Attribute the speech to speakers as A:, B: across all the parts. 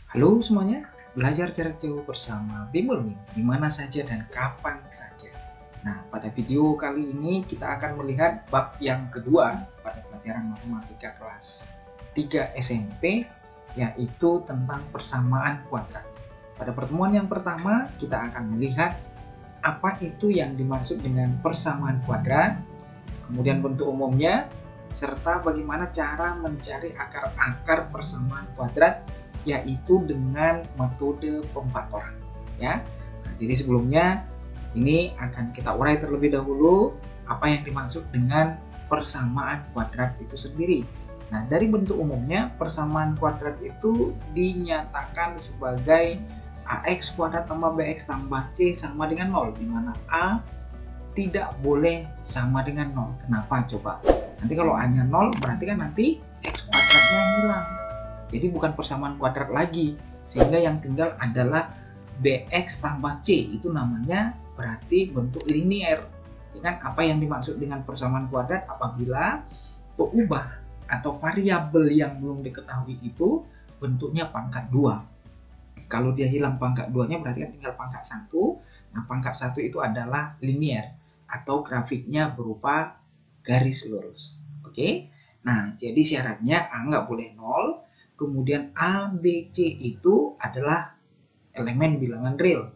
A: Halo semuanya, belajar jarak jauh bersama Bimulmi di mana saja dan kapan saja. Nah, pada video kali ini kita akan melihat bab yang kedua pada pelajaran matematika kelas 3 SMP, yaitu tentang persamaan kuadrat. Pada pertemuan yang pertama, kita akan melihat apa itu yang dimaksud dengan persamaan kuadrat, kemudian bentuk umumnya, serta bagaimana cara mencari akar-akar persamaan kuadrat, yaitu dengan metode pemfaktoran ya. Nah, jadi sebelumnya ini akan kita urai terlebih dahulu apa yang dimaksud dengan persamaan kuadrat itu sendiri. Nah, dari bentuk umumnya persamaan kuadrat itu dinyatakan sebagai ax kuadrat tambah bx tambah c sama dengan 0, di mana a tidak boleh sama dengan 0. Kenapa coba? Nanti kalau a-nya 0 berarti kan nanti x kuadratnya hilang. Jadi bukan persamaan kuadrat lagi, sehingga yang tinggal adalah bx tambah c, itu namanya berarti bentuk linier. Ya kan? Apa yang dimaksud dengan persamaan kuadrat? Apabila peubah atau variabel yang belum diketahui itu bentuknya pangkat 2. Kalau dia hilang pangkat 2-nya berarti kan tinggal pangkat 1. Nah, pangkat 1 itu adalah linier atau grafiknya berupa garis lurus. Oke? Nah, jadi syaratnya A nggak boleh 0. Kemudian A, B, C itu adalah elemen bilangan real.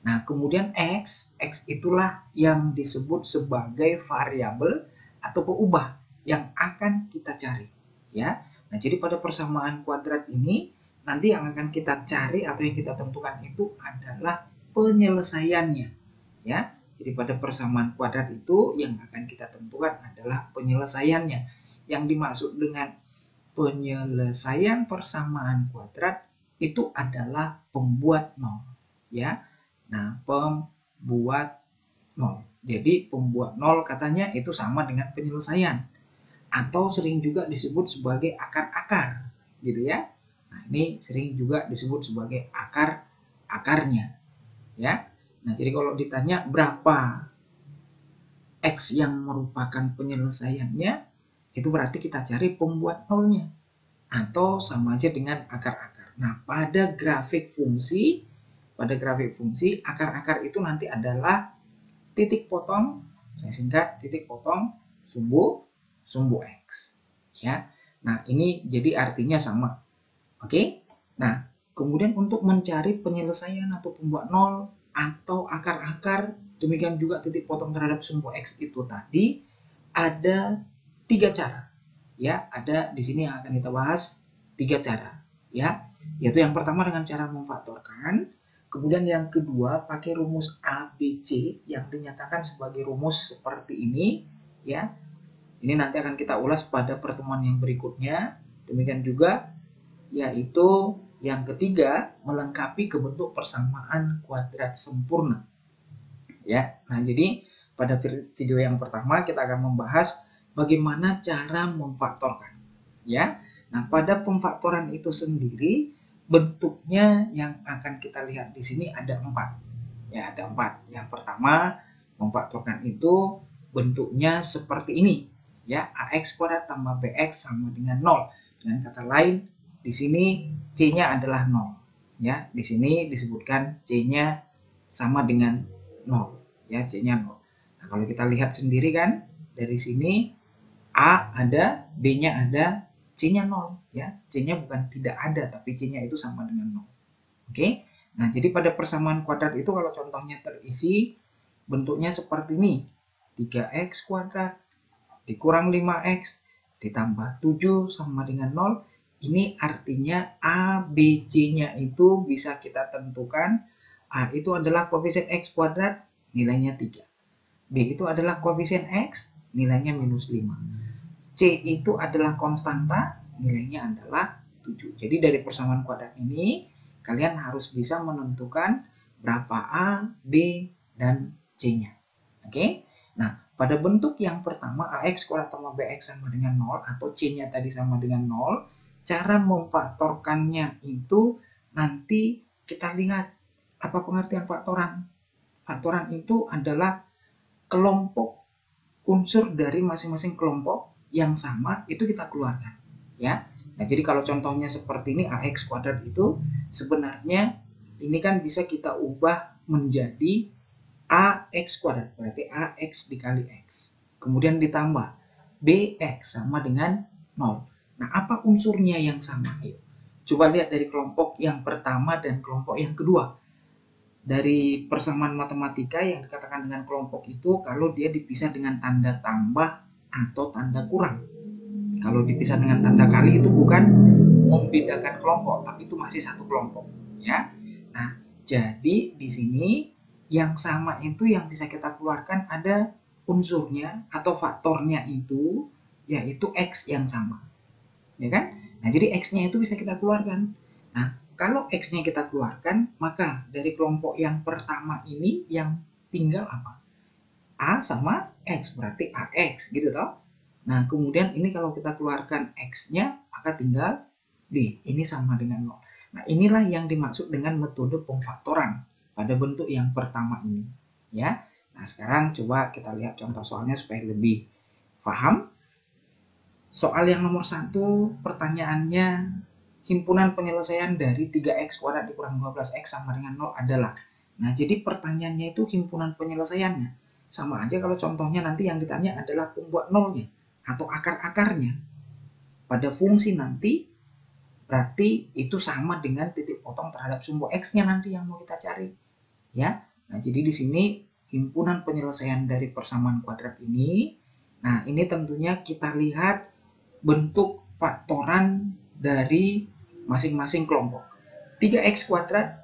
A: Nah, kemudian X itulah yang disebut sebagai variabel atau peubah yang akan kita cari. Ya. Nah, jadi pada persamaan kuadrat ini, nanti yang akan kita cari atau yang kita tentukan itu adalah penyelesaiannya. Ya. Jadi pada persamaan kuadrat itu yang akan kita tentukan adalah penyelesaiannya. Yang dimaksud dengan penyelesaian persamaan kuadrat itu adalah pembuat 0 ya. Nah, pembuat 0. Jadi pembuat 0 katanya itu sama dengan penyelesaian atau sering juga disebut sebagai akar-akar gitu ya. Nah, ini sering juga disebut sebagai akar-akarnya ya. Nah, jadi kalau ditanya berapa x yang merupakan penyelesaiannya, itu berarti kita cari pembuat nolnya atau sama aja dengan akar-akar. Nah, pada grafik fungsi akar-akar itu nanti adalah titik potong, saya singkat titik potong sumbu x ya. Nah, ini jadi artinya sama. Oke? Nah, kemudian untuk mencari penyelesaian atau pembuat nol atau akar-akar, demikian juga titik potong terhadap sumbu x itu tadi ada 3 cara. Ya, ada di sini yang akan kita bahas 3 cara, ya. Yaitu yang pertama dengan cara memfaktorkan, kemudian yang kedua pakai rumus ABC yang dinyatakan sebagai rumus seperti ini, ya. Ini nanti akan kita ulas pada pertemuan yang berikutnya. Demikian juga yaitu yang ketiga melengkapi ke bentuk persamaan kuadrat sempurna. Ya. Nah, jadi pada video yang pertama kita akan membahas bagaimana cara memfaktorkan, ya. Nah, pada pemfaktoran itu sendiri bentuknya yang akan kita lihat di sini ada 4. Ya, ada 4. Yang pertama, memfaktorkan itu bentuknya seperti ini, ya. Ax kuadrat tambah bx sama dengan 0. Dengan kata lain, di sini c-nya adalah 0, ya. Di sini disebutkan c-nya sama dengan 0, ya, c-nya 0. Nah, kalau kita lihat sendiri kan dari sini A ada, B-nya ada, C-nya 0 ya. C-nya bukan tidak ada tapi C-nya itu sama dengan 0. Oke. Nah, jadi pada persamaan kuadrat itu kalau contohnya terisi bentuknya seperti ini. 3x kuadrat dikurang 5x ditambah 7 sama dengan 0. Ini artinya A, B, C-nya itu bisa kita tentukan. A itu adalah koefisien x kuadrat, nilainya 3. B itu adalah koefisien x, nilainya minus 5. C itu adalah konstanta, nilainya adalah 7. Jadi dari persamaan kuadrat ini, kalian harus bisa menentukan berapa A, B, dan C-nya. Oke? Nah, pada bentuk yang pertama, AX kuadrat tambah BX sama dengan 0, atau C-nya tadi sama dengan 0, cara memfaktorkannya itu nanti kita lihat apa pengertian faktoran. Faktoran itu adalah kelompok unsur dari masing-masing kelompok yang sama itu kita keluarkan, ya. Nah, jadi kalau contohnya seperti ini, AX kuadrat itu sebenarnya ini kan bisa kita ubah menjadi AX kuadrat, berarti AX dikali X. Kemudian ditambah BX sama dengan 0. Nah, apa unsurnya yang sama? Ayo, coba lihat dari kelompok yang pertama dan kelompok yang kedua. Dari persamaan matematika yang dikatakan dengan kelompok itu kalau dia dipisah dengan tanda tambah atau tanda kurang. Kalau dipisah dengan tanda kali itu bukan membedakan kelompok, tapi itu masih satu kelompok, ya. Nah, jadi di sini yang sama itu yang bisa kita keluarkan ada unsurnya atau faktornya itu, yaitu X yang sama, ya kan? Nah, jadi X-nya itu bisa kita keluarkan. Nah, kalau X-nya kita keluarkan, maka dari kelompok yang pertama ini yang tinggal apa? A sama X, berarti AX, gitu toh. Nah, kemudian ini kalau kita keluarkan X-nya, maka tinggal B. Ini sama dengan 0. Nah, inilah yang dimaksud dengan metode pemfaktoran pada bentuk yang pertama ini. Ya. Nah, sekarang coba kita lihat contoh soalnya supaya lebih paham. Soal yang nomor 1, pertanyaannya, himpunan penyelesaian dari 3x kuadrat dikurang 12x sama dengan 0 adalah. Nah, jadi pertanyaannya itu himpunan penyelesaiannya. Sama aja kalau contohnya nanti yang ditanya adalah pembuat nolnya atau akar-akarnya pada fungsi nanti, berarti itu sama dengan titik potong terhadap sumbu X-nya nanti yang mau kita cari, ya. Nah, jadi di sini himpunan penyelesaian dari persamaan kuadrat ini, nah ini tentunya kita lihat bentuk faktoran dari masing-masing kelompok. 3x kuadrat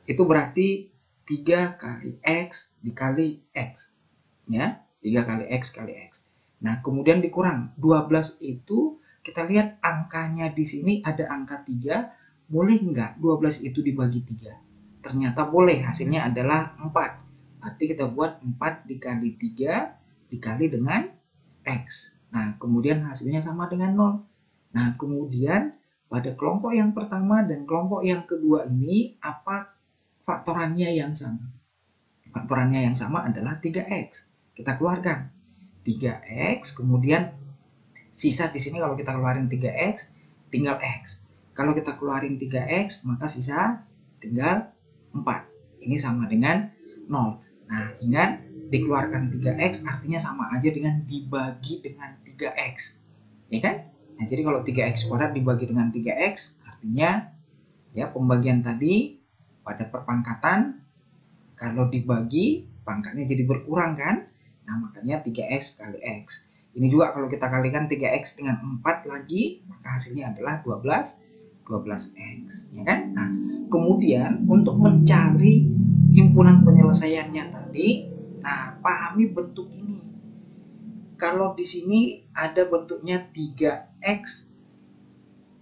A: itu berarti 3 kali X dikali X, ya, 3 kali X kali X. Nah, kemudian dikurang 12 itu kita lihat angkanya di sini ada angka 3, boleh nggak 12 itu dibagi 3? Ternyata boleh, hasilnya adalah 4. Berarti kita buat 4 dikali 3 dikali dengan X. Nah, kemudian hasilnya sama dengan 0. Nah, kemudian pada kelompok yang pertama dan kelompok yang kedua ini apa faktorannya yang sama? Faktorannya yang sama adalah 3x. Kita keluarkan 3x, kemudian sisa di sini kalau kita keluarin 3x tinggal x. Kalau kita keluarin 3x maka sisa tinggal 4. Ini sama dengan 0. Nah, ingat dikeluarkan 3x artinya sama aja dengan dibagi dengan 3x. Ya kan? Nah, jadi kalau 3x kuadrat dibagi dengan 3x artinya ya pembagian tadi pada perpangkatan kalau dibagi pangkatnya jadi berkurang kan? Nah, makanya 3x kali x. Ini juga kalau kita kalikan 3x dengan 4 lagi, maka hasilnya adalah 12x, ya kan? Nah, kemudian untuk mencari himpunan penyelesaiannya tadi, nah, pahami bentuk ini. Kalau di sini ada bentuknya 3x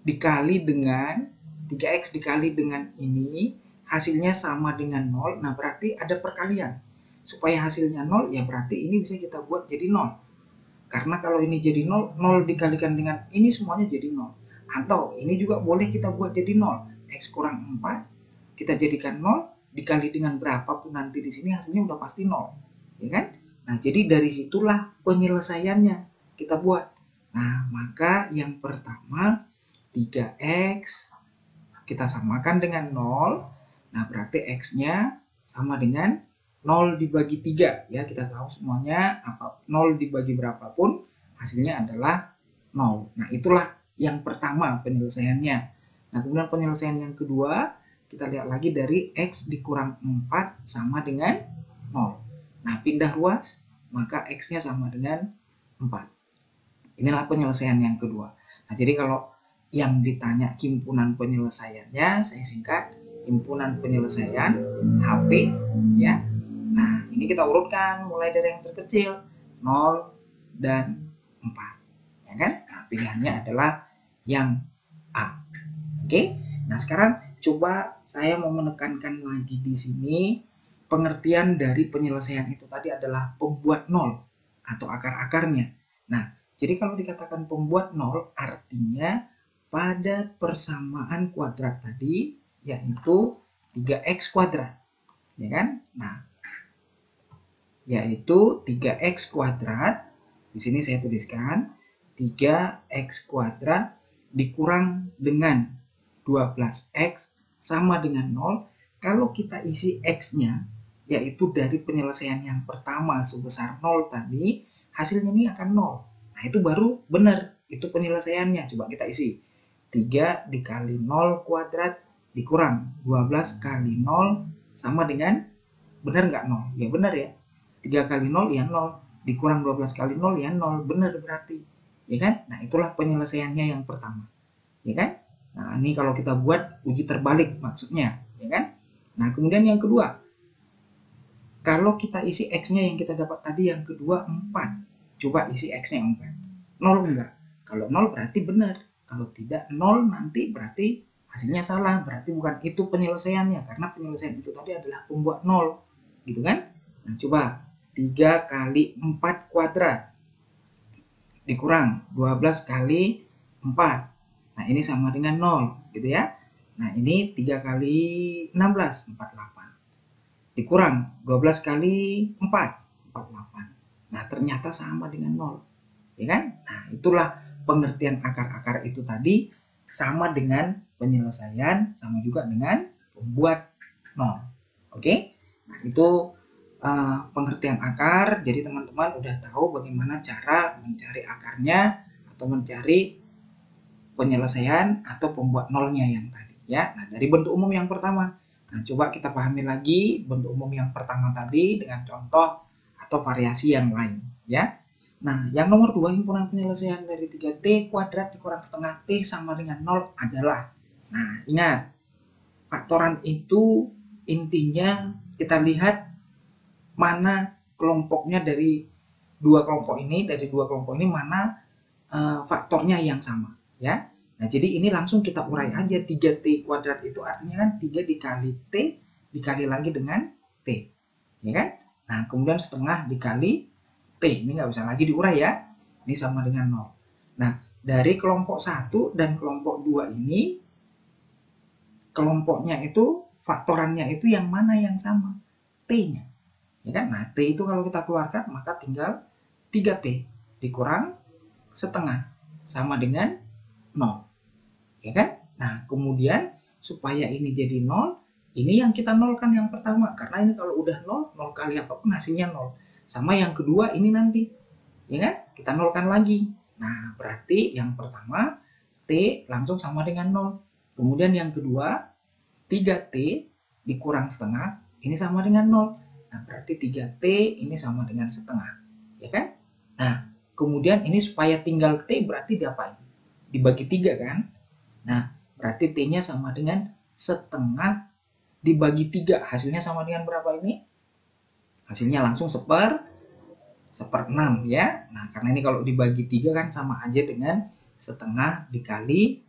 A: dikali dengan 3x dikali dengan ini, hasilnya sama dengan 0. Nah, berarti ada perkalian. Supaya hasilnya 0, ya berarti ini bisa kita buat jadi 0. Karena kalau ini jadi 0, 0 dikalikan dengan ini semuanya jadi 0. Atau ini juga boleh kita buat jadi 0. X kurang 4, kita jadikan 0, dikali dengan berapapun nanti di sini hasilnya udah pasti 0. Ya kan? Nah, jadi dari situlah penyelesaiannya kita buat. Nah, maka yang pertama 3x kita samakan dengan 0. Nah, berarti x-nya sama dengan 0 dibagi 3, ya kita tahu semuanya 0 dibagi berapapun hasilnya adalah 0. Nah, itulah yang pertama penyelesaiannya. Nah, kemudian penyelesaian yang kedua kita lihat lagi dari x dikurang 4 sama dengan 0. Nah, pindah ruas maka x-nya sama dengan 4. Inilah penyelesaian yang kedua. Nah, jadi kalau yang ditanya himpunan penyelesaiannya, saya singkat himpunan penyelesaian HP, ya. Nah, ini kita urutkan mulai dari yang terkecil 0 dan 4, ya kan? Nah, pilihannya adalah yang A. Oke. Nah, sekarang coba saya mau menekankan lagi di sini pengertian dari penyelesaian itu tadi adalah pembuat 0 atau akar-akarnya. Nah, jadi kalau dikatakan pembuat 0 artinya pada persamaan kuadrat tadi yaitu 3x kuadrat, ya kan? Nah, yaitu 3x kuadrat. Di sini saya tuliskan 3x kuadrat dikurang dengan 12x sama dengan 0. Kalau kita isi x-nya, yaitu dari penyelesaian yang pertama sebesar 0 tadi, hasilnya ini akan 0. Nah, itu baru benar, itu penyelesaiannya. Coba kita isi. 3 dikali 0 kuadrat dikurang 12 kali 0 sama dengan, benar nggak 0? Ya benar ya. 3 kali 0 ya 0. Dikurang 12 kali 0 ya 0. Benar berarti. Ya kan? Nah, itulah penyelesaiannya yang pertama. Ya kan? Nah, ini kalau kita buat uji terbalik maksudnya. Ya kan? Nah, kemudian yang kedua. Kalau kita isi x-nya yang kita dapat tadi yang kedua 4. Coba isi x-nya 4. 0 enggak? Kalau 0 berarti benar. Kalau tidak 0 nanti berarti hasilnya salah. Berarti bukan itu penyelesaiannya. Karena penyelesaian itu tadi adalah pembuat 0. Gitu kan? Nah, coba. 3 kali 4 kuadrat. Dikurang 12 kali 4. Nah, ini sama dengan 0. Gitu ya. Nah, ini 3 kali 16. 48. Dikurang 12 kali 4, 48. Nah, ternyata sama dengan 0. Ya kan? Nah, itulah pengertian akar-akar itu tadi, sama dengan penyelesaian, sama juga dengan pembuat 0. Oke? Nah, itu pengertian akar. Jadi teman-teman udah tahu bagaimana cara mencari akarnya atau mencari penyelesaian atau pembuat nolnya yang tadi. Ya, nah dari bentuk umum yang pertama. Nah, coba kita pahami lagi bentuk umum yang pertama tadi dengan contoh atau variasi yang lain, ya. Nah, yang nomor 2, himpunan penyelesaian dari 3t kuadrat dikurang setengah t sama dengan 0 adalah. Nah, ingat, faktoran itu intinya kita lihat mana kelompoknya dari dua kelompok ini, mana faktornya yang sama, ya. Nah, jadi ini langsung kita urai aja. 3t kuadrat itu artinya kan 3 dikali t dikali lagi dengan t. Ya kan? Nah, kemudian setengah dikali t. Ini nggak usah lagi diurai ya. Ini sama dengan 0. Nah, dari kelompok 1 dan kelompok 2 ini, kelompoknya itu, faktorannya itu yang mana yang sama? T-nya. Ya kan? Nah, t itu kalau kita keluarkan, maka tinggal 3t dikurang setengah sama dengan 0. Ya kan? Nah, kemudian supaya ini jadi 0, ini yang kita nolkan yang pertama. Karena ini kalau udah 0, 0 kali apapun hasilnya 0. Sama yang kedua ini nanti. Ya kan? Kita nolkan lagi. Nah, berarti yang pertama, T langsung sama dengan 0. Kemudian yang kedua, 3T dikurang setengah, ini sama dengan 0. Nah, berarti 3T ini sama dengan setengah. Ya kan? Nah, kemudian ini supaya tinggal T berarti diapain? Dibagi 3 kan? Nah, berarti T-nya sama dengan setengah dibagi 3. Hasilnya sama dengan berapa ini? Hasilnya langsung 1/6 ya. Nah, karena ini kalau dibagi 3 kan sama aja dengan setengah dikali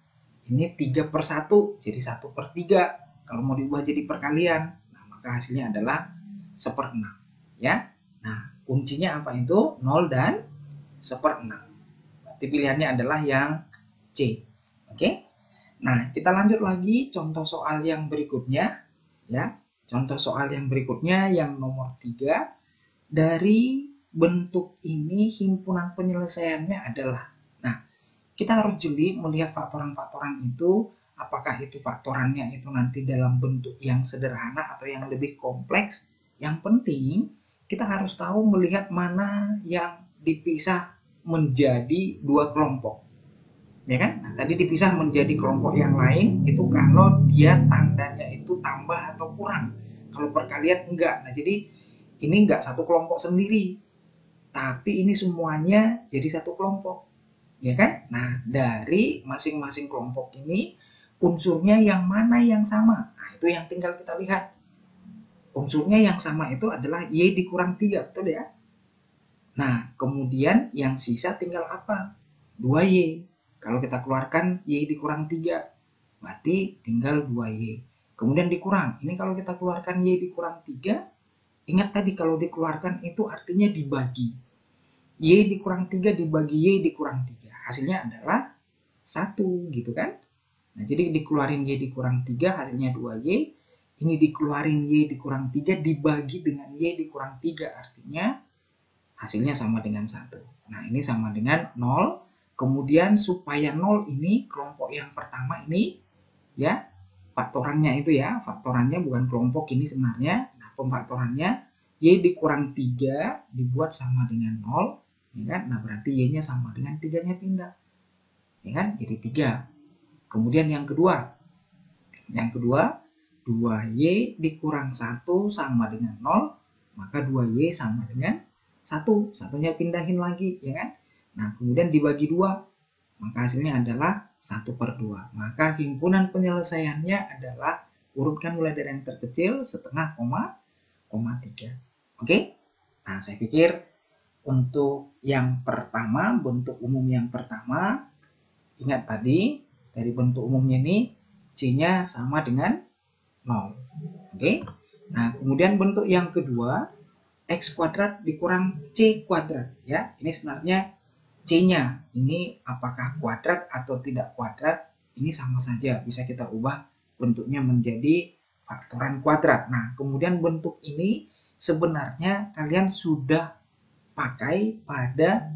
A: ini 3/1. Jadi 1/3. Kalau mau diubah jadi perkalian, nah, maka hasilnya adalah 1/6 ya. Nah, kuncinya apa itu? 0 dan 1/6. Berarti pilihannya adalah yang C. Oke? Nah, kita lanjut lagi contoh soal yang berikutnya, ya. Contoh soal yang berikutnya yang nomor 3. Dari bentuk ini himpunan penyelesaiannya adalah. Nah, kita harus jeli melihat faktoran-faktoran itu, apakah itu faktorannya itu nanti dalam bentuk yang sederhana atau yang lebih kompleks. Yang penting kita harus tahu melihat mana yang dipisah menjadi dua kelompok. Ya kan? Nah, tadi dipisah menjadi kelompok yang lain itu kalau dia tandanya itu tambah atau kurang. Kalau perkalian enggak. Nah, jadi ini enggak satu kelompok sendiri. Tapi ini semuanya jadi satu kelompok. Ya kan? Nah, dari masing-masing kelompok ini unsurnya yang mana yang sama. Nah, itu yang tinggal kita lihat. Unsurnya yang sama itu adalah Y dikurang 3, betul ya? Nah, kemudian yang sisa tinggal apa? 2Y. Kalau kita keluarkan Y dikurang 3, berarti tinggal 2Y. Kemudian dikurang. Ini kalau kita keluarkan Y dikurang 3, ingat tadi kalau dikeluarkan itu artinya dibagi. Y dikurang 3 dibagi Y dikurang 3. Hasilnya adalah 1, gitu kan? Nah, jadi dikeluarin Y dikurang 3, hasilnya 2Y. Ini dikeluarin Y dikurang 3 dibagi dengan Y dikurang 3, artinya hasilnya sama dengan 1. Nah, ini sama dengan 0. Kemudian supaya 0 ini kelompok yang pertama ini ya, faktorannya itu ya, faktorannya bukan kelompok ini sebenarnya. Nah, pemfaktorannya Y dikurang 3 dibuat sama dengan 0, ya kan? Nah, berarti Y-nya sama dengan 3-nya pindah. Ya kan? Jadi 3. Kemudian yang kedua. Yang kedua, 2Y dikurang 1 sama dengan 0, maka 2Y sama dengan 1. Satunya pindahin lagi, ya kan? Nah, kemudian dibagi 2, maka hasilnya adalah 1/2. Maka himpunan penyelesaiannya adalah urutkan mulai dari yang terkecil setengah, koma 3. Oke? Nah, saya pikir untuk yang pertama, bentuk umum yang pertama, ingat tadi dari bentuk umumnya ini C-nya sama dengan 0. Oke? Nah, kemudian bentuk yang kedua, X kuadrat dikurang C kuadrat. Ya, ini sebenarnya C-nya ini apakah kuadrat atau tidak kuadrat, ini sama saja, bisa kita ubah bentuknya menjadi faktoran kuadrat. Nah, kemudian bentuk ini sebenarnya kalian sudah pakai pada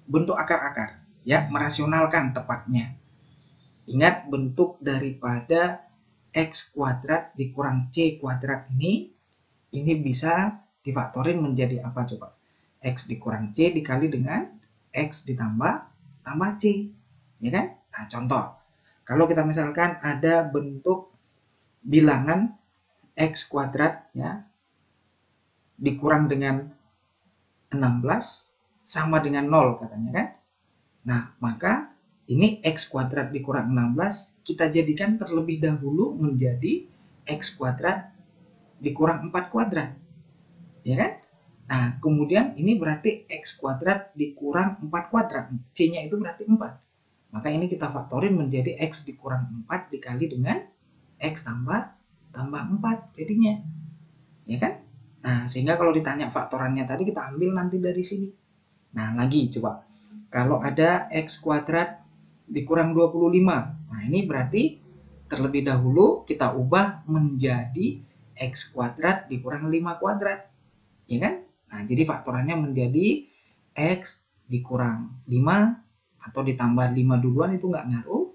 A: bentuk akar-akar, ya, merasionalkan tepatnya. Ingat bentuk daripada X kuadrat dikurang C kuadrat ini bisa difaktorin menjadi apa coba? X dikurang C dikali dengan X tambah C, ya kan? Nah, contoh, kalau kita misalkan ada bentuk bilangan X kuadrat ya dikurang dengan 16 sama dengan 0 katanya kan? Nah, maka ini X kuadrat dikurang 16 kita jadikan terlebih dahulu menjadi X kuadrat dikurang 4 kuadrat, ya kan? Nah, kemudian ini berarti X kuadrat dikurang 4 kuadrat. C-nya itu berarti 4. Maka ini kita faktorin menjadi X dikurang 4 dikali dengan X tambah 4 jadinya. Ya kan? Nah, sehingga kalau ditanya faktorannya tadi kita ambil nanti dari sini. Nah, lagi coba. Kalau ada X kuadrat dikurang 25. Nah, ini berarti terlebih dahulu kita ubah menjadi X kuadrat dikurang 5 kuadrat. Ya kan? Nah, jadi faktorannya menjadi X dikurang 5 atau ditambah 5 duluan itu nggak ngaruh.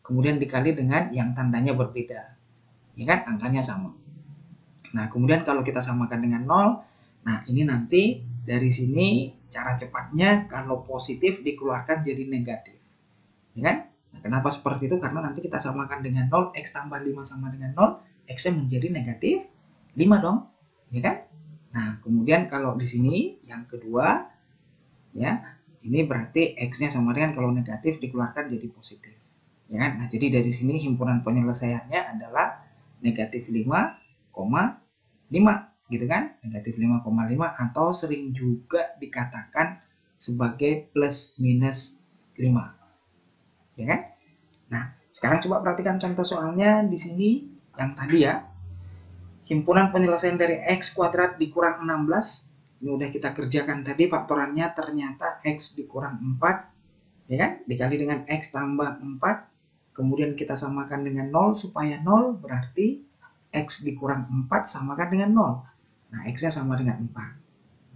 A: Kemudian dikali dengan yang tandanya berbeda. Ya kan? Angkanya sama. Nah, kemudian kalau kita samakan dengan 0, nah ini nanti dari sini cara cepatnya kalau positif dikeluarkan jadi negatif. Ya kan? Nah, kenapa seperti itu? Karena nanti kita samakan dengan 0, X tambah 5 sama dengan 0, X-nya menjadi negatif 5 dong. Ya kan? Nah, kemudian kalau di sini yang kedua, ya, ini berarti X-nya sama dengan kalau negatif dikeluarkan jadi positif. Ya kan? Nah, jadi dari sini himpunan penyelesaiannya adalah negatif 5,5 gitu kan? Negatif 5,5 atau sering juga dikatakan sebagai plus minus 5. Ya kan? Nah, sekarang coba perhatikan contoh soalnya di sini yang tadi ya. Himpunan penyelesaian dari X kuadrat dikurang 16. Ini udah kita kerjakan tadi, faktorannya ternyata X dikurang 4. Ya kan? Dikali dengan X tambah 4. Kemudian kita samakan dengan 0 supaya 0 berarti X dikurang 4 samakan dengan 0. Nah, X-nya sama dengan 4.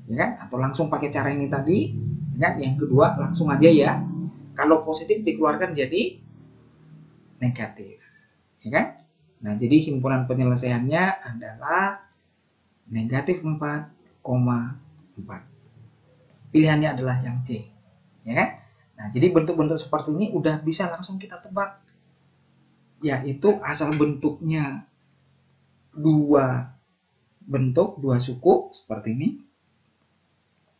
A: Ya kan? Atau langsung pakai cara ini tadi. Ya kan? Yang kedua langsung aja ya. Kalau positif dikeluarkan jadi negatif. Ya kan? Nah, jadi himpunan penyelesaiannya adalah negatif 4,4. Pilihannya adalah yang C. Ya kan? Nah, jadi bentuk-bentuk seperti ini udah bisa langsung kita tebak. Yaitu asal bentuknya dua bentuk, dua suku seperti ini.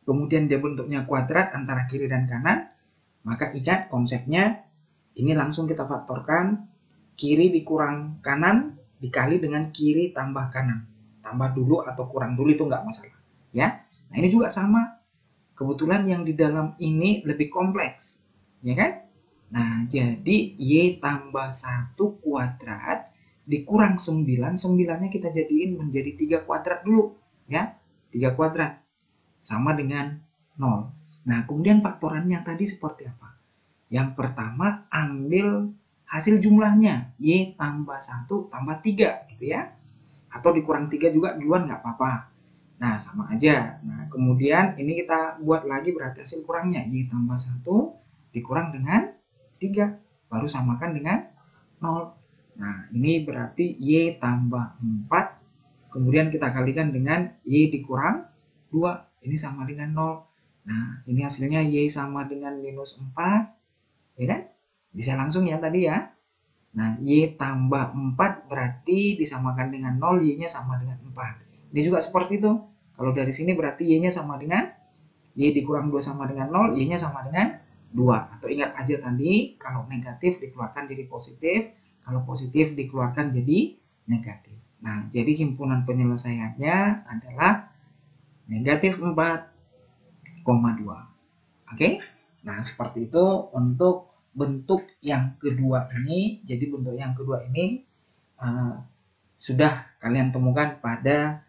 A: Kemudian dia bentuknya kuadrat antara kiri dan kanan. Maka ingat konsepnya, ini langsung kita faktorkan. Kiri dikurang kanan dikali dengan kiri tambah kanan. Tambah dulu atau kurang dulu itu nggak masalah. Ya. Nah, ini juga sama. Kebetulan yang di dalam ini lebih kompleks. Ya kan? Nah, jadi Y tambah 1 kuadrat dikurang 9. 9-nya kita jadiin menjadi 3 kuadrat dulu. Ya. 3 kuadrat. Sama dengan 0. Nah, kemudian faktorannya tadi seperti apa? Yang pertama, ambil hasil jumlahnya, Y tambah 1 tambah 3 gitu ya. Atau dikurang 3 juga duluan nggak apa-apa. Nah, sama aja. Nah, kemudian ini kita buat lagi berarti hasil kurangnya, Y tambah 1 dikurang dengan 3, baru samakan dengan 0. Nah, ini berarti Y tambah 4, kemudian kita kalikan dengan Y dikurang 2, ini sama dengan 0. Nah, ini hasilnya Y sama dengan minus 4, ya kan? Bisa langsung ya tadi ya. Nah, Y tambah 4 berarti disamakan dengan 0, Y-nya sama dengan 4. Ini juga seperti itu. Kalau dari sini berarti Y-nya sama dengan, Y dikurang 2 sama dengan 0, Y-nya sama dengan 2. Atau ingat aja tadi, kalau negatif dikeluarkan jadi positif, kalau positif dikeluarkan jadi negatif. Nah, jadi himpunan penyelesaiannya adalah negatif 4,2. Oke? Nah, seperti itu untuk bentuk yang kedua ini. Jadi bentuk yang kedua ini sudah kalian temukan pada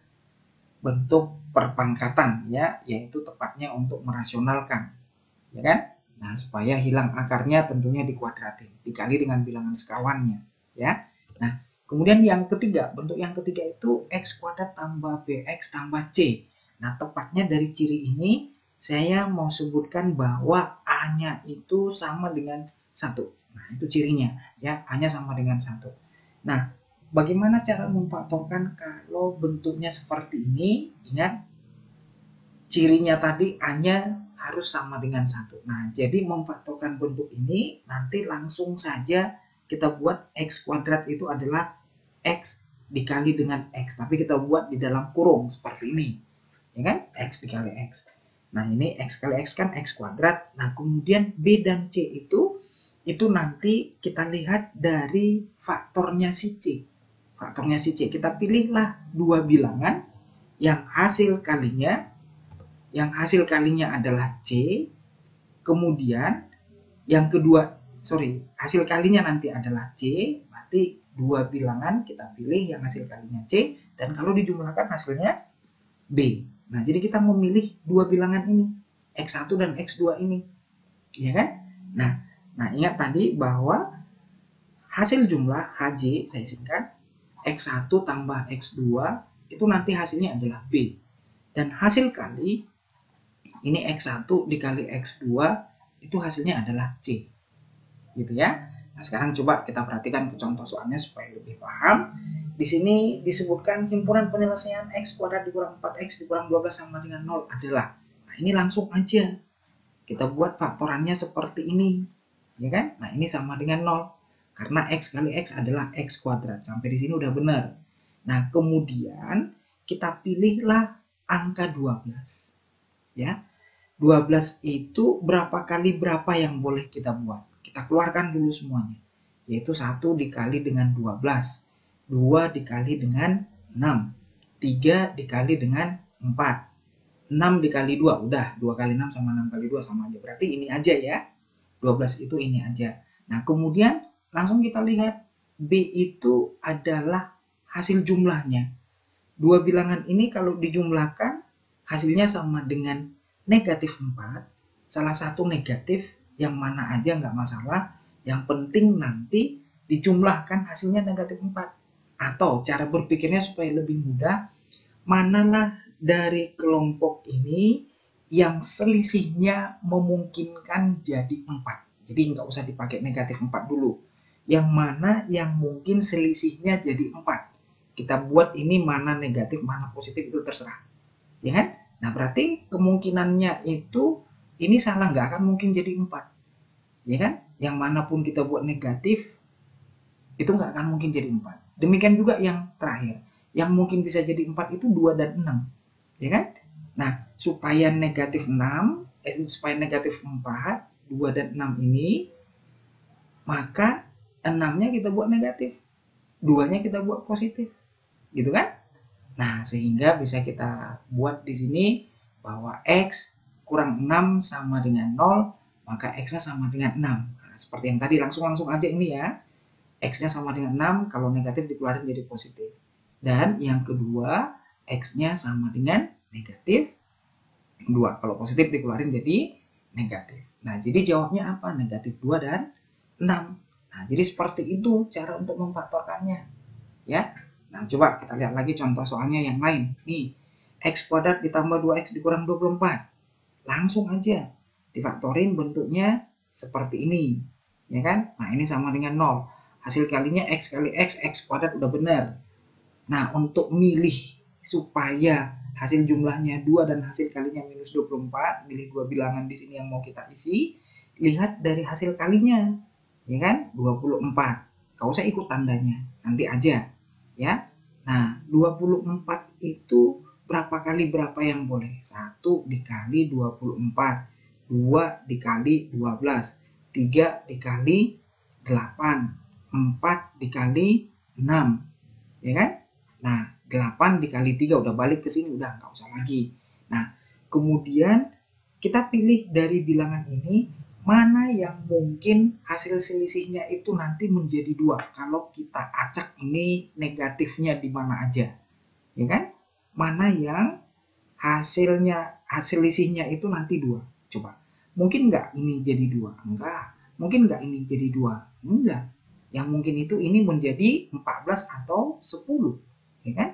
A: bentuk perpangkatan ya, yaitu tepatnya untuk merasionalkan, ya kan? Nah, supaya hilang akarnya tentunya dikuadratin, dikali dengan bilangan sekawannya, ya. Nah, kemudian yang ketiga, bentuk yang ketiga itu x kuadrat tambah bx tambah c. Nah, tepatnya dari ciri ini saya mau sebutkan bahwa a-nya itu sama dengan 1. Nah, itu cirinya, ya, a-nya sama dengan 1. Nah, bagaimana cara memfaktorkan kalau bentuknya seperti ini? Ingat, cirinya tadi a-nya harus sama dengan 1. Nah, jadi memfaktorkan bentuk ini nanti langsung saja kita buat x kuadrat itu adalah x dikali dengan x. Tapi kita buat di dalam kurung seperti ini. Ya kan? X dikali x. Nah, ini x kali x kan x kuadrat. Nah, kemudian b dan c itu nanti kita lihat dari faktornya si c. Faktornya si c. Kita pilihlah dua bilangan yang hasil kalinya adalah C, kemudian yang kedua, hasil kalinya nanti adalah C, berarti dua bilangan kita pilih yang hasil kalinya C, dan kalau dijumlahkan hasilnya B. Nah, jadi kita memilih dua bilangan ini, X1 dan X2 ini, ya kan? Nah, ingat tadi bahwa hasil jumlah HJ, saya singkat, X1 tambah X2, itu nanti hasilnya adalah B. Dan hasil kali, ini X1 dikali X2 itu hasilnya adalah C. Gitu ya. Nah, sekarang coba kita perhatikan ke contoh soalnya supaya lebih paham. Di sini disebutkan himpunan penyelesaian X kuadrat dikurang 4X dikurang 12 sama dengan 0 adalah. Nah, ini langsung aja kita buat faktorannya seperti ini. Ya kan? Nah, ini sama dengan 0. Karena X kali X adalah X kuadrat. Sampai di sini udah benar. Nah, kemudian kita pilihlah angka 12. Ya. 12 itu berapa kali berapa yang boleh kita buat? Kita keluarkan dulu semuanya. Yaitu 1 dikali dengan 12. 2 dikali dengan 6. 3 dikali dengan 4. 6 dikali 2. Udah, 2 kali 6 sama 6 kali 2 sama aja. Berarti ini aja ya. 12 itu ini aja. Nah, kemudian langsung kita lihat. B itu adalah hasil jumlahnya. Dua bilangan ini kalau dijumlahkan, hasilnya sama dengan negatif 4, salah satu negatif, yang mana aja nggak masalah, yang penting nanti dijumlahkan hasilnya negatif 4. Atau cara berpikirnya supaya lebih mudah, manalah dari kelompok ini yang selisihnya memungkinkan jadi 4. Jadi nggak usah dipakai negatif 4 dulu. Yang mana yang mungkin selisihnya jadi 4. Kita buat ini mana negatif, mana positif itu terserah. Ya kan? Nah, berarti kemungkinannya itu ini salah, nggak akan mungkin jadi 4. Ya kan? Yang manapun kita buat negatif, itu nggak akan mungkin jadi 4. Demikian juga yang terakhir. Yang mungkin bisa jadi 4 itu 2 dan 6. Ya kan? Nah, supaya negatif 4, 2 dan 6 ini, maka 6-nya kita buat negatif. 2-nya kita buat positif. Gitu kan? Nah, sehingga bisa kita buat di sini bahwa X kurang 6 sama dengan 0, maka X-nya sama dengan 6. Nah, seperti yang tadi, langsung aja ini ya. X-nya sama dengan 6, kalau negatif dikeluarin jadi positif. Dan yang kedua, X-nya sama dengan negatif 2. Kalau positif dikeluarin jadi negatif. Nah, jadi jawabnya apa? Negatif 2 dan 6. Nah, jadi seperti itu cara untuk memfaktorkannya. Ya. Nah, coba kita lihat lagi contoh soalnya yang lain. Nih, X kuadrat ditambah 2X dikurang 24. Langsung aja difaktorin bentuknya seperti ini, ya kan? Nah, ini sama dengan 0. Hasil kalinya X kali X kuadrat udah benar. Nah, untuk milih supaya hasil jumlahnya 2 dan hasil kalinya minus 24, milih dua bilangan di sini yang mau kita isi, lihat dari hasil kalinya, ya kan? 24. Gak usah ikut tandanya, nanti aja, ya. Nah, 24 itu berapa kali berapa yang boleh? 1 dikali 24, 2 dikali 12, 3 dikali 8, 4 dikali 6, ya kan? Nah, 8 dikali 3 udah balik ke sini, udah nggak usah lagi. Nah, kemudian kita pilih dari bilangan ini mana yang mungkin hasil selisihnya itu nanti menjadi 2. Kalau kita acak ini negatifnya di mana aja, ya kan? Mana yang hasil selisihnya itu nanti 2. Coba, mungkin nggak ini jadi 2? Enggak. Mungkin nggak ini jadi 2? Enggak. Yang mungkin itu ini menjadi 14 atau 10. Ya kan?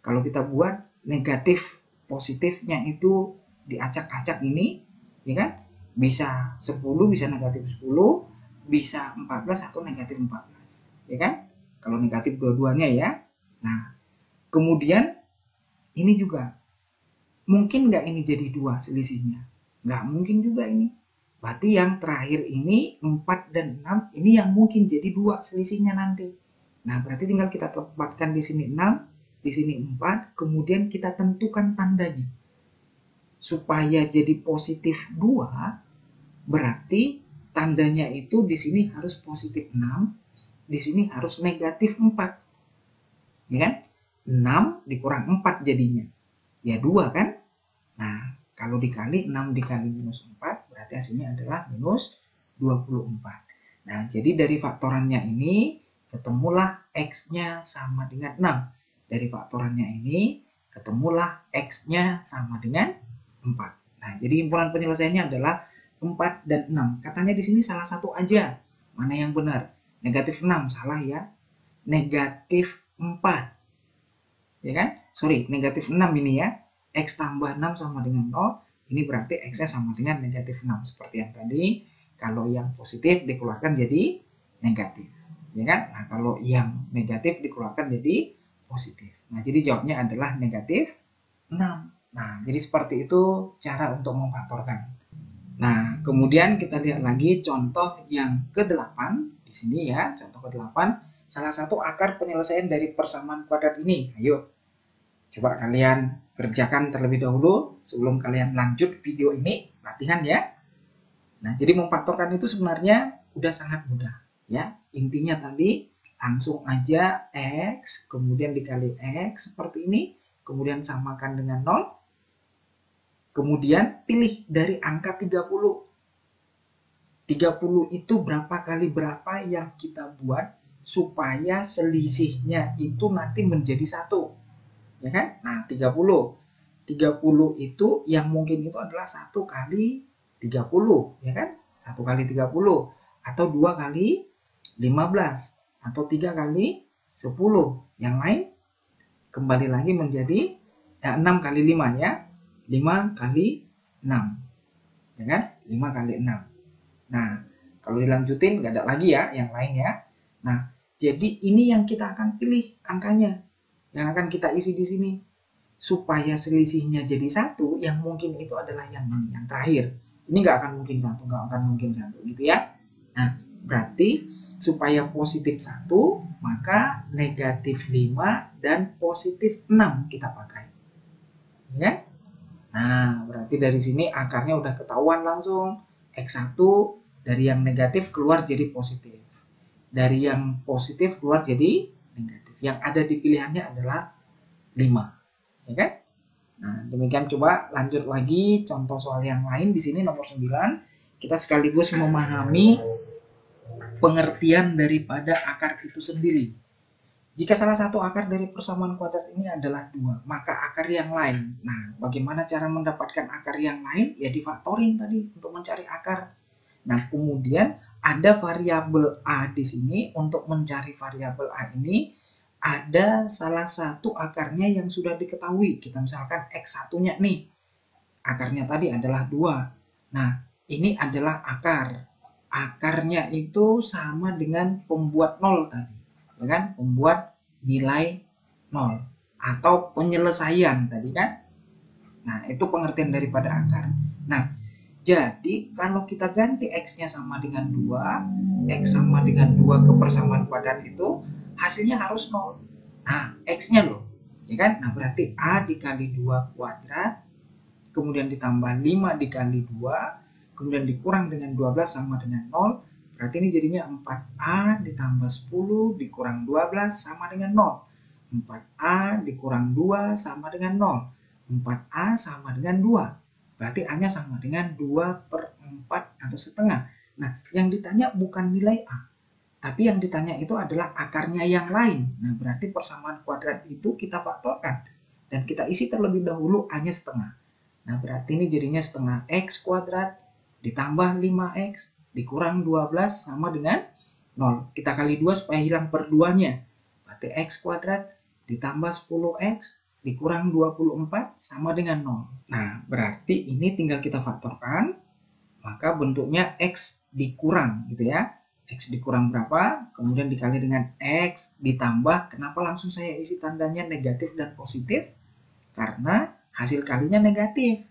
A: Kalau kita buat negatif positifnya itu diacak-acak ini, ya kan? Bisa 10, bisa negatif 10, bisa 14 atau negatif 14. Ya kan? Kalau negatif dua-duanya ya. Nah, kemudian ini juga mungkin nggak ini jadi 2 selisihnya? Nggak mungkin juga ini. Berarti yang terakhir ini 4 dan 6 ini yang mungkin jadi 2 selisihnya nanti. Nah, berarti tinggal kita tempatkan di sini 6, di sini 4, kemudian kita tentukan tandanya. Supaya jadi positif 2, berarti tandanya itu di sini harus positif 6, di sini harus negatif 4. Ya kan? 6 dikurang 4 jadinya. Ya 2 kan? Nah, kalau dikali 6 dikali minus 4, berarti hasilnya adalah minus 24. Nah, jadi dari faktorannya ini, ketemulah X-nya sama dengan 6. Dari faktorannya ini, ketemulah X-nya sama dengan 4. Nah, jadi himpunan penyelesaiannya adalah 4 dan 6. Katanya di sini salah satu aja. Mana yang benar? Negatif 6, salah ya. Negatif 4. Ya kan? Sorry, negatif 6 ini ya. X tambah 6 sama dengan 0. Ini berarti X-nya sama dengan negatif 6. Seperti yang tadi, kalau yang positif dikeluarkan jadi negatif. Ya kan? Nah, kalau yang negatif dikeluarkan jadi positif. Nah, jadi jawabnya adalah negatif 6. Nah, jadi seperti itu cara untuk memfaktorkan. Nah, kemudian kita lihat lagi contoh yang ke-8 di sini ya, contoh ke-8, salah satu akar penyelesaian dari persamaan kuadrat ini. Ayo, coba kalian kerjakan terlebih dahulu sebelum kalian lanjut video ini, latihan ya. Nah, jadi memfaktorkan itu sebenarnya udah sangat mudah ya. Intinya tadi langsung aja X, kemudian dikali X seperti ini, kemudian samakan dengan 0. Kemudian pilih dari angka 30. 30 itu berapa kali berapa yang kita buat supaya selisihnya itu nanti menjadi 1. Ya kan? Nah, 30. 30 itu yang mungkin itu adalah 1 kali 30. Ya kan? 1 kali 30. Atau 2 kali 15. Atau 3 kali 10. Yang lain kembali lagi menjadi 6 kali 5 ya. 5 kali 6. Ya kan? 5 kali 6. Nah, kalau dilanjutin nggak ada lagi ya yang lain ya. Nah, jadi ini yang kita akan pilih angkanya. Yang akan kita isi di sini. Supaya selisihnya jadi 1, yang mungkin itu adalah yang ini, yang terakhir. Ini nggak akan mungkin 1, nggak akan mungkin 1 gitu ya. Nah, berarti supaya positif 1, maka negatif 5 dan positif 6 kita pakai. Ya? Nah, berarti dari sini akarnya udah ketahuan langsung. X1 dari yang negatif keluar jadi positif. Dari yang positif keluar jadi negatif. Yang ada di pilihannya adalah 5. Ya kan? Nah, demikian coba lanjut lagi contoh soal yang lain di sini nomor 9. Kita sekaligus memahami pengertian daripada akar itu sendiri. Jika salah satu akar dari persamaan kuadrat ini adalah 2, maka akar yang lain. Nah, bagaimana cara mendapatkan akar yang lain? Ya difaktorin tadi untuk mencari akar. Nah, kemudian ada variabel A di sini. Untuk mencari variabel A ini ada salah satu akarnya yang sudah diketahui. Kita misalkan X1-nya nih. Akarnya tadi adalah 2. Nah, ini adalah akar. Akarnya itu sama dengan pembuat 0 tadi, ya kan? Pembuat nilai 0 atau penyelesaian tadi kan. Nah, itu pengertian daripada akar. Nah, jadi kalau kita ganti X-nya sama dengan 2, X sama dengan 2 ke persamaan kuadrat itu hasilnya harus 0. Nah, X-nya loh, ya kan? Nah, berarti A dikali 2 kuadrat, kemudian ditambah 5 dikali 2, kemudian dikurang dengan 12 sama dengan 0. Berarti ini jadinya 4A ditambah 10 dikurang 12 sama dengan 0. 4A dikurang 2 sama dengan 0. 4A sama dengan 2. Berarti A-nya sama dengan 2/4 atau setengah. Nah, yang ditanya bukan nilai A, tapi yang ditanya itu adalah akarnya yang lain. Nah, berarti persamaan kuadrat itu kita faktorkan. Dan kita isi terlebih dahulu A-nya setengah. Nah, berarti ini jadinya setengah X kuadrat ditambah 5X dikurang 12 sama dengan 0. Kita kali 2 supaya hilang per 2-nya. Berarti X kuadrat ditambah 10X dikurang 24 sama dengan 0. Nah, berarti ini tinggal kita faktorkan, maka bentuknya X dikurang gitu ya. X dikurang berapa, kemudian dikali dengan X ditambah, kenapa langsung saya isi tandanya negatif dan positif? Karena hasil kalinya negatif,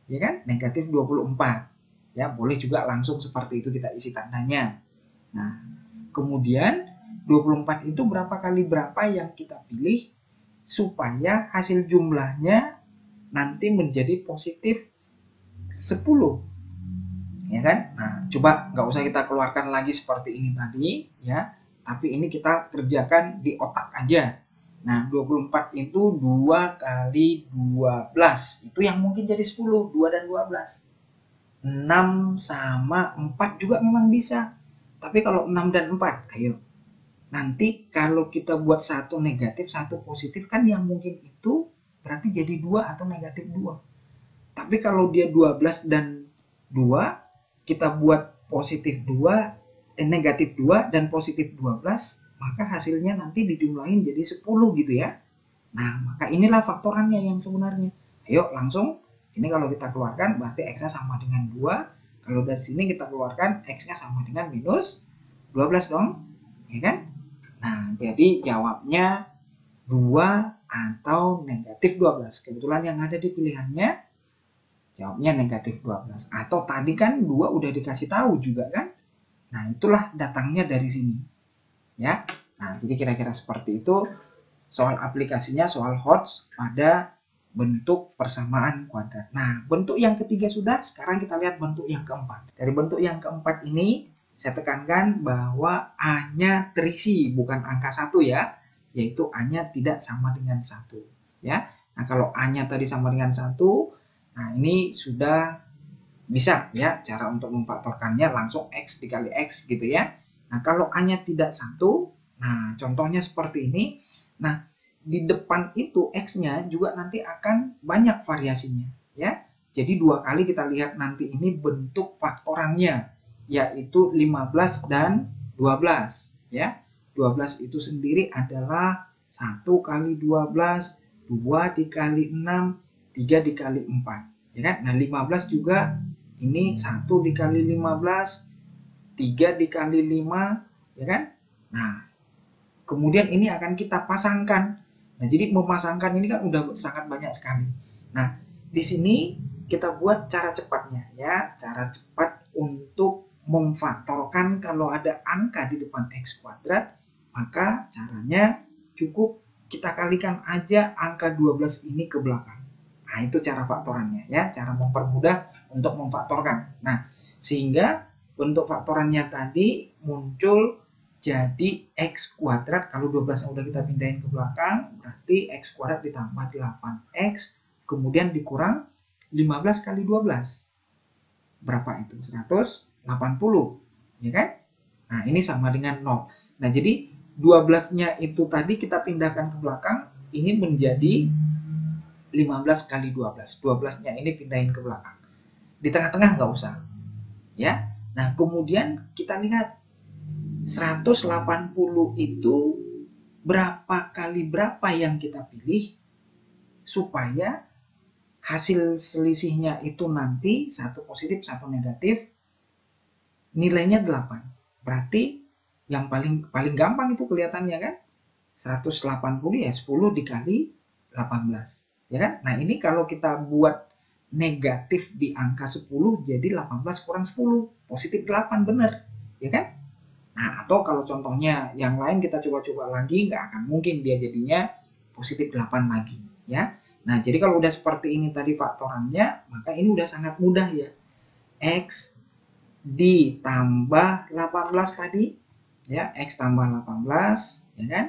A: ya kan? Negatif 24. Ya, boleh juga langsung seperti itu kita isi tandanya. Nah, kemudian 24 itu berapa kali berapa yang kita pilih supaya hasil jumlahnya nanti menjadi positif 10, ya kan? Nah, coba nggak usah kita keluarkan lagi seperti ini tadi ya, tapi ini kita kerjakan di otak aja. Nah, 24 itu 2 kali 12, itu yang mungkin jadi 10, 2 dan 12. 6 sama 4 juga memang bisa, tapi kalau 6 dan 4, ayo. Nanti kalau kita buat satu negatif, satu positif kan yang mungkin itu berarti jadi 2 atau negatif 2. Tapi kalau dia 12 dan 2, kita buat positif 2, negatif 2 dan positif 12, maka hasilnya nanti dijumlahin jadi 10 gitu ya. Nah, maka inilah faktorannya yang sebenarnya. Ayo langsung, ini kalau kita keluarkan berarti X-nya sama dengan 2. Kalau dari sini kita keluarkan X-nya sama dengan minus 12 dong, ya kan? Nah, jadi jawabnya 2 atau negatif 12. Kebetulan yang ada di pilihannya jawabnya negatif 12. Atau tadi kan 2 udah dikasih tahu juga kan? Nah, itulah datangnya dari sini. Ya. Nah, jadi kira-kira seperti itu soal aplikasinya, soal HOTS pada bentuk persamaan kuadrat. Nah, bentuk yang ketiga sudah, sekarang kita lihat bentuk yang keempat. Dari bentuk yang keempat ini saya tekankan bahwa A-nya terisi, bukan angka 1 ya, yaitu A-nya tidak sama dengan 1 ya. Nah, kalau A-nya tadi sama dengan 1, nah ini sudah bisa ya cara untuk memfaktorkannya, langsung X dikali X gitu ya. Nah, kalau A-nya tidak 1, nah contohnya seperti ini. Nah, di depan itu X-nya juga nanti akan banyak variasinya ya. Jadi 2 kali kita lihat nanti ini bentuk faktorannya, yaitu 15 dan 12 ya. 12 itu sendiri adalah 1 kali 12, 2 dikali 6, 3 dikali 4 ya kan. Nah, 15 juga ini 1 dikali 15, 3 dikali 5 ya kan. Nah, kemudian ini akan kita pasangkan. Nah, jadi memasangkan ini kan udah sangat banyak sekali. Nah, di sini kita buat cara cepatnya ya, cara cepat untuk memfaktorkan kalau ada angka di depan X kuadrat, maka caranya cukup kita kalikan aja angka 12 ini ke belakang. Nah, itu cara faktorannya ya, cara mempermudah untuk memfaktorkan. Nah, sehingga bentuk faktorannya tadi muncul jadi X kuadrat, kalau 12 yang udah kita pindahin ke belakang, berarti X kuadrat ditambah 8X, kemudian dikurang 15 kali 12. Berapa itu? 180, ya kan? Nah, ini sama dengan 0. Nah, jadi 12-nya itu tadi kita pindahkan ke belakang, ini menjadi 15 kali 12. 12-nya ini pindahin ke belakang. Di tengah-tengah nggak usah. Ya. Nah, kemudian kita lihat 180 itu berapa kali berapa yang kita pilih supaya hasil selisihnya itu nanti satu positif, satu negatif, nilainya 8. Berarti yang paling gampang itu kelihatannya kan, 180 ya 10 dikali 18, ya kan? Nah, ini kalau kita buat negatif di angka 10 jadi 18 kurang 10, positif 8, bener, ya kan? Nah, atau kalau contohnya yang lain kita coba-coba lagi, nggak akan mungkin dia jadinya positif 8 lagi, ya. Nah, jadi kalau udah seperti ini tadi faktorannya, maka ini udah sangat mudah ya. X ditambah 18 tadi, ya, X tambah 18, ya kan?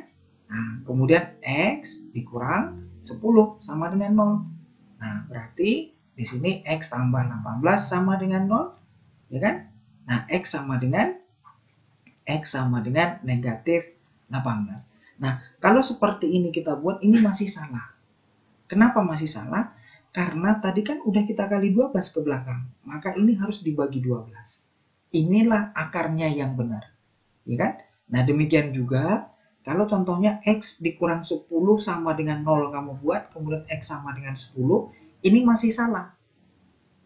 A: Nah, kemudian X dikurang 10 sama dengan 0. Nah, berarti di sini X tambah 18 sama dengan 0, ya kan? Nah, X sama dengan negatif 18. Nah, kalau seperti ini kita buat, ini masih salah. Kenapa masih salah? Karena tadi kan udah kita kali 12 ke belakang, maka ini harus dibagi 12. Inilah akarnya yang benar, ya kan? Nah, demikian juga kalau contohnya X dikurang 10 sama dengan 0 kamu buat, kemudian X sama dengan 10, ini masih salah.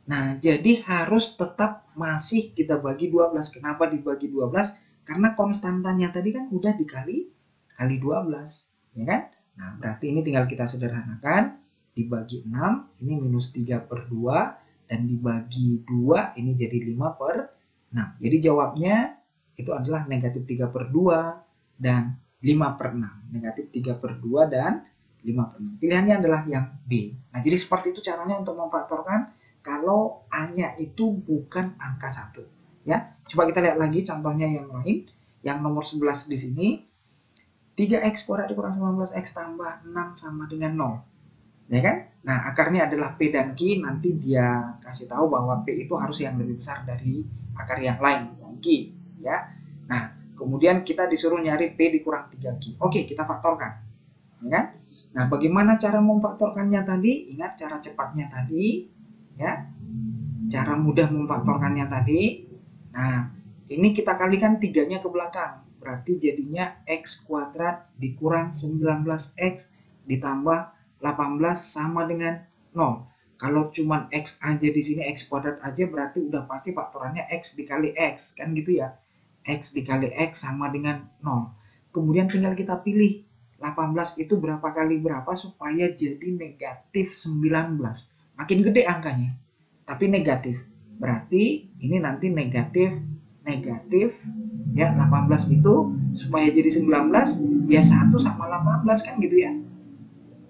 A: Nah, jadi harus tetap masih kita bagi 12. Kenapa dibagi 12? Karena konstantannya tadi kan udah dikali 12, ya kan? Nah, berarti ini tinggal kita sederhanakan, dibagi 6, ini minus 3/2, dan dibagi 2, ini jadi 5/6. Jadi jawabnya itu adalah negatif 3/2 dan 5/6. Negatif 3/2 dan 5/6. Pilihannya adalah yang B. Nah, jadi seperti itu caranya untuk memfaktorkan kalau A-nya itu bukan angka 1. Ya, coba kita lihat lagi contohnya yang lain. Yang nomor 11 di sini. 3x kuadrat dikurang 19x tambah 6 sama dengan 0. Ya kan? Nah, akarnya adalah P dan Q. Nanti dia kasih tahu bahwa P itu harus yang lebih besar dari akar yang lain, yang Q. Ya. Nah, kemudian kita disuruh nyari P dikurang 3Q. Oke, kita faktorkan. Ya kan? Nah, bagaimana cara memfaktorkannya tadi? Ingat cara cepatnya tadi. Ya. Cara mudah memfaktorkannya tadi. Nah, ini kita kalikan 3-nya ke belakang. Berarti jadinya X kuadrat dikurang 19X ditambah 18 sama dengan 0. Kalau cuma X aja di sini, X kuadrat aja, berarti udah pasti faktorannya X dikali X. Kan gitu ya. X dikali X sama dengan 0. Kemudian tinggal kita pilih 18 itu berapa kali berapa supaya jadi negatif 19. Makin gede angkanya, tapi negatif. Berarti ini nanti negatif ya, 18 itu supaya jadi 19 ya 1 sama 18 kan gitu ya.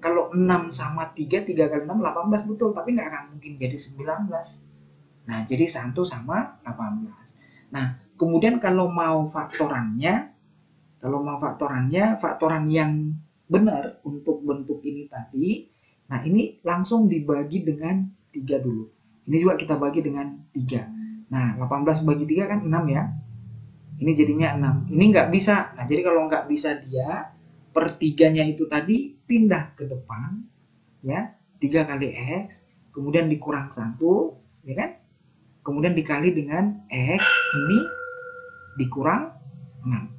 A: Kalau 6 sama 3 kali 6 18 betul, tapi nggak akan mungkin jadi 19. Nah, jadi 1 sama 18. Nah, kemudian kalau mau faktorannya, faktoran yang benar untuk bentuk ini tadi, nah ini langsung dibagi dengan 3 dulu. Ini juga kita bagi dengan 3. Nah, 18 bagi 3 kan 6 ya. Ini jadinya 6. Ini nggak bisa. Nah, jadi kalau nggak bisa dia, per 3-nya itu tadi pindah ke depan. Ya, 3 kali X. Kemudian dikurang 1. Ya kan? Kemudian dikali dengan X. Ini dikurang 6.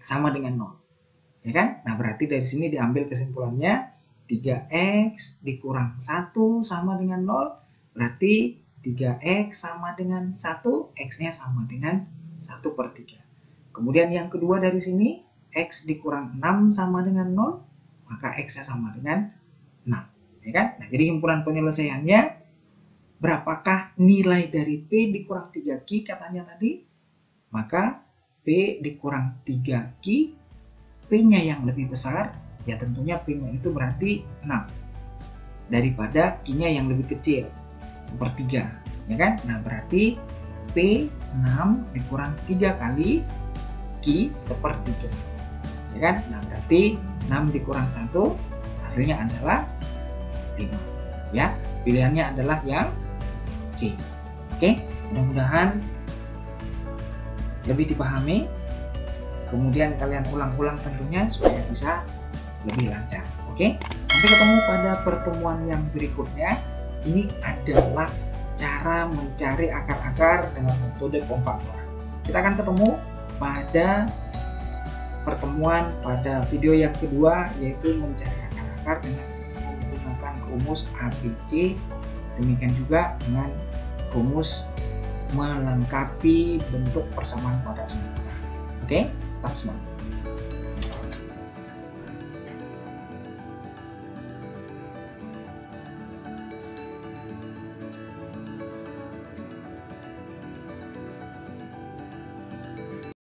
A: Sama dengan 0. Ya kan? Nah, berarti dari sini diambil kesimpulannya 3X dikurang 1 sama dengan 0. Berarti 3X sama dengan 1, X-nya sama dengan 1/3. Kemudian yang kedua dari sini, X dikurang 6 sama dengan 0, maka X-nya sama dengan 6. Ya kan? Nah, jadi himpunan penyelesaiannya, berapakah nilai dari P dikurang 3Q katanya tadi? Maka P dikurang 3Q, P-nya yang lebih besar, ya tentunya P-nya itu berarti 6. Daripada Q-nya yang lebih kecil. 1/3, ya kan? Nah, berarti P 6 dikurang 3 kali Q 1/3, ya kan? Nah, berarti 6 dikurang 1 hasilnya adalah 5, ya. Pilihannya adalah yang C. Oke, mudah-mudahan lebih dipahami. Kemudian kalian ulang-ulang tentunya supaya bisa lebih lancar. Oke, sampai ketemu pada pertemuan yang berikutnya. Ini adalah cara mencari akar-akar dengan metode pemfaktoran. Kita akan ketemu pada pertemuan pada video yang kedua, yaitu mencari akar-akar dengan menggunakan rumus ABC. Demikian juga dengan rumus melengkapi bentuk persamaan kuadrat sempurna. Oke, tetap semangat.